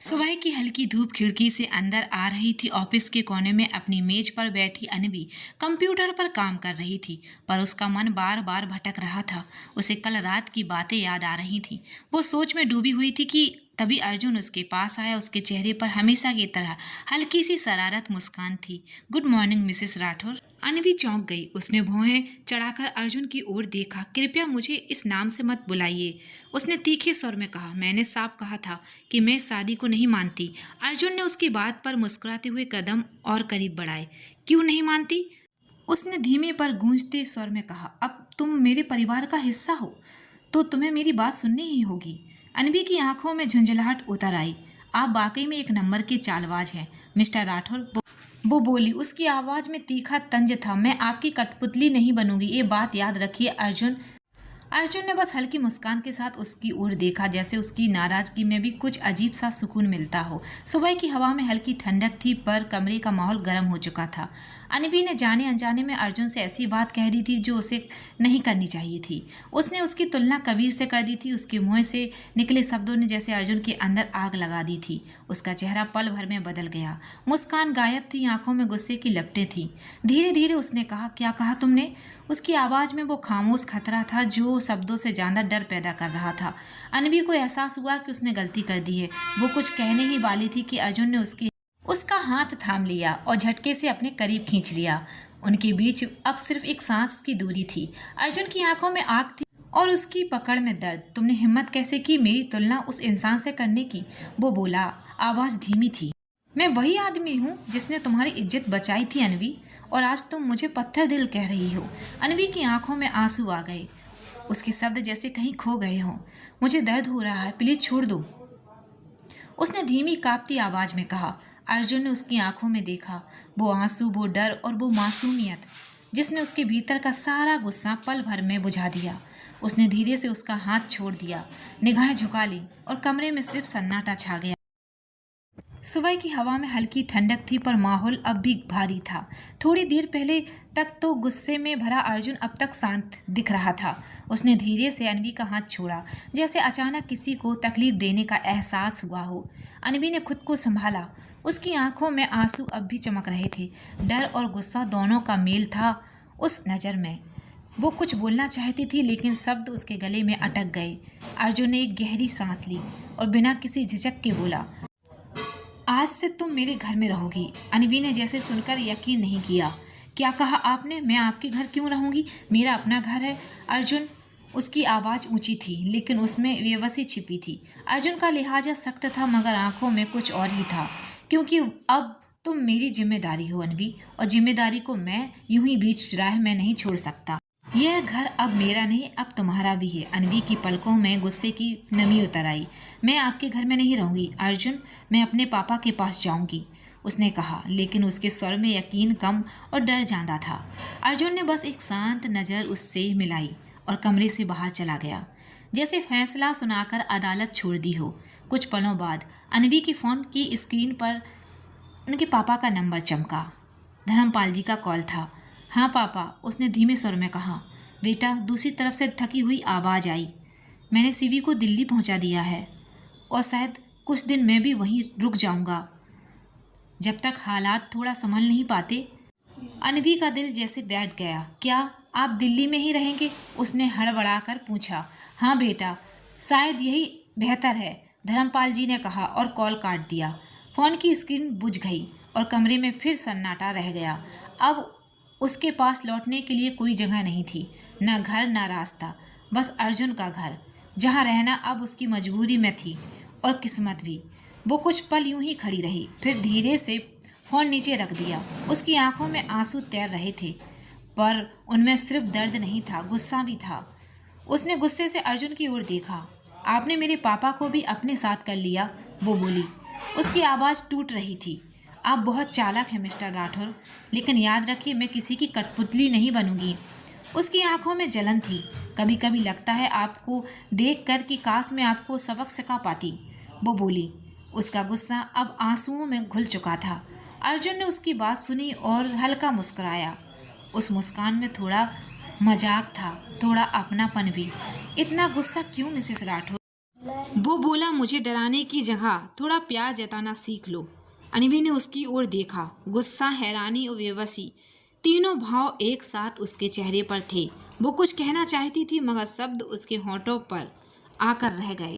सुबह की हल्की धूप खिड़की से अंदर आ रही थी। ऑफिस के कोने में अपनी मेज पर बैठी अनवी कंप्यूटर पर काम कर रही थी, पर उसका मन बार बार भटक रहा था। उसे कल रात की बातें याद आ रही थी। वो सोच में डूबी हुई थी कि तभी अर्जुन उसके पास आया। उसके चेहरे पर हमेशा की तरह हल्की सी शरारत मुस्कान थी। Good morning Mrs Rathore. Anvi चौंक गई। उसने भौहें चढ़ाकर अर्जुन की ओर देखा। कृपया मुझे इस नाम से मत बुलाइए, उसने तीखे स्वर में कहा। मैंने साफ कहा था कि मैं शादी को नहीं मानती। अर्जुन ने उसकी बात पर मुस्कुराते हुए कदम और करीब बढ़ाए। क्यों नहीं मानती? उसने धीमे पर गूंजते स्वर में कहा। अब तुम मेरे परिवार का हिस्सा हो तो तुम्हें मेरी बात सुननी ही होगी। अनवी की आंखों में झुंझलाहट उतर आई। आप वाकई में एक नंबर के चालबाज हैं मिस्टर राठौर, वो बोली। उसकी आवाज में तीखा तंज था। मैं आपकी कठपुतली नहीं बनूंगी, ये बात याद रखिए। अर्जुन ने बस हल्की मुस्कान के साथ उसकी ओर देखा, जैसे उसकी नाराजगी में भी कुछ अजीब सा सुकून मिलता हो। सुबह की हवा में हल्की ठंडक थी, पर कमरे का माहौल गर्म हो चुका था। अनवी ने जाने अनजाने में अर्जुन से ऐसी बात कह दी थी जो उसे नहीं करनी चाहिए थी। उसने उसकी तुलना कबीर से कर दी थी। उसके मुंह से निकले शब्दों ने जैसे अर्जुन के अंदर आग लगा दी थी। उसका चेहरा पल भर में बदल गया। मुस्कान गायब थी, आंखों में गुस्से की लपटें थीं। धीरे धीरे उसने कहा, क्या कहा तुमने? उसकी आवाज में वो खामोश खतरा था जो शब्दों से ज्यादा डर पैदा कर रहा था। अनवी को एहसास हुआ कि उसने गलती कर दी है। वो कुछ कहने ही वाली थी कि अर्जुन ने उसका हाथ थाम लिया और झटके से अपने करीब खींच लिया। उनके बीच अब सिर्फ एक सांस की दूरी थी। अर्जुन की आंखों में आग थी और उसकी पकड़ में दर्द। तुमने हिम्मत कैसे की मेरी तुलना उस इंसान से करने की? वो बोला, आवाज धीमी थी। मैं वही आदमी हूँ जिसने तुम्हारी इज्जत बचाई थी अनवी, और आज तुम मुझे पत्थर दिल कह रही हो। अनवी की आंखों में आंसू आ गए। उसके शब्द जैसे कहीं खो गए हों। मुझे दर्द हो रहा है, प्लीज छोड़ दो, उसने धीमी कांपती आवाज में कहा। अर्जुन ने उसकी आंखों में देखा, वो आंसू, वो डर और वो मासूमियत जिसने उसके भीतर का सारा गुस्सा पल भर में बुझा दिया। उसने धीरे से उसका हाथ छोड़ दिया, निगाहें झुका ली और कमरे में सिर्फ सन्नाटा छा गया। सुबह की हवा में हल्की ठंडक थी, पर माहौल अब भी भारी था। थोड़ी देर पहले तक तो गुस्से में भरा अर्जुन अब तक शांत दिख रहा था। उसने धीरे से अनवी का हाथ छोड़ा, जैसे अचानक किसी को तकलीफ देने का एहसास हुआ हो। अनवी ने खुद को संभाला। उसकी आंखों में आंसू अब भी चमक रहे थे। डर और गुस्सा दोनों का मेल था उस नज़र में। वो कुछ बोलना चाहती थी, लेकिन शब्द उसके गले में अटक गए। अर्जुन ने एक गहरी सांस ली और बिना किसी झिझक के बोला, आज से तुम मेरे घर में रहोगी। अनवी ने जैसे सुनकर यकीन नहीं किया। क्या कहा आपने? मैं आपके घर क्यों रहूंगी? मेरा अपना घर है। अर्जुन, उसकी आवाज़ ऊंची थी, लेकिन उसमें बेबसी छिपी थी। अर्जुन का लिहाजा सख्त था, मगर आंखों में कुछ और ही था। क्योंकि अब तुम मेरी जिम्मेदारी हो अनवी, और जिम्मेदारी को मैं यूं ही बीच राह में नहीं छोड़ सकता। यह घर अब मेरा नहीं, अब तुम्हारा भी है। अनवी की पलकों में गुस्से की नमी उतर आई। मैं आपके घर में नहीं रहूंगी अर्जुन, मैं अपने पापा के पास जाऊंगी, उसने कहा, लेकिन उसके स्वर में यकीन कम और डर ज्यादा था। अर्जुन ने बस एक शांत नज़र उससे मिलाई और कमरे से बाहर चला गया, जैसे फैसला सुनाकर अदालत छोड़ दी हो। कुछ पलों बाद अनवी की फ़ोन की स्क्रीन पर उनके पापा का नंबर चमका। धर्मपाल जी का कॉल था। हाँ पापा, उसने धीमे स्वर में कहा। बेटा, दूसरी तरफ से थकी हुई आवाज़ आई। मैंने सीवी को दिल्ली पहुंचा दिया है और शायद कुछ दिन मैं भी वहीं रुक जाऊंगा, जब तक हालात थोड़ा संभल नहीं पाते। अनवी का दिल जैसे बैठ गया। क्या आप दिल्ली में ही रहेंगे? उसने हड़बड़ाकर पूछा। हाँ बेटा, शायद यही बेहतर है, धर्मपाल जी ने कहा और कॉल काट दिया। फ़ोन की स्क्रीन बुझ गई और कमरे में फिर सन्नाटा रह गया। अब उसके पास लौटने के लिए कोई जगह नहीं थी, न घर न रास्ता, बस अर्जुन का घर, जहाँ रहना अब उसकी मजबूरी में थी और किस्मत भी। वो कुछ पल यूं ही खड़ी रही, फिर धीरे से फ़ोन नीचे रख दिया। उसकी आंखों में आंसू तैर रहे थे, पर उनमें सिर्फ दर्द नहीं था, गुस्सा भी था। उसने गुस्से से अर्जुन की ओर देखा। आपने मेरे पापा को भी अपने साथ कर लिया, वो बोली। उसकी आवाज़ टूट रही थी। आप बहुत चालाक हैं मिस्टर राठौर, लेकिन याद रखिए, मैं किसी की कठपुतली नहीं बनूंगी। उसकी आंखों में जलन थी। कभी कभी लगता है आपको देख कर कि काश मैं आपको सबक सिखा पाती, वो बोली। उसका गुस्सा अब आंसुओं में घुल चुका था। अर्जुन ने उसकी बात सुनी और हल्का मुस्कुराया। उस मुस्कान में थोड़ा मजाक था, थोड़ा अपनापन भी। इतना गुस्सा क्यों मिसेस राठौर, वो बोली। बोला, मुझे डराने की जगह थोड़ा प्यार जताना सीख लो। अनवी ने उसकी ओर देखा। गुस्सा, हैरानी और बेबसी, तीनों भाव एक साथ उसके चेहरे पर थे। वो कुछ कहना चाहती थी मगर शब्द उसके होठों पर आकर रह गए।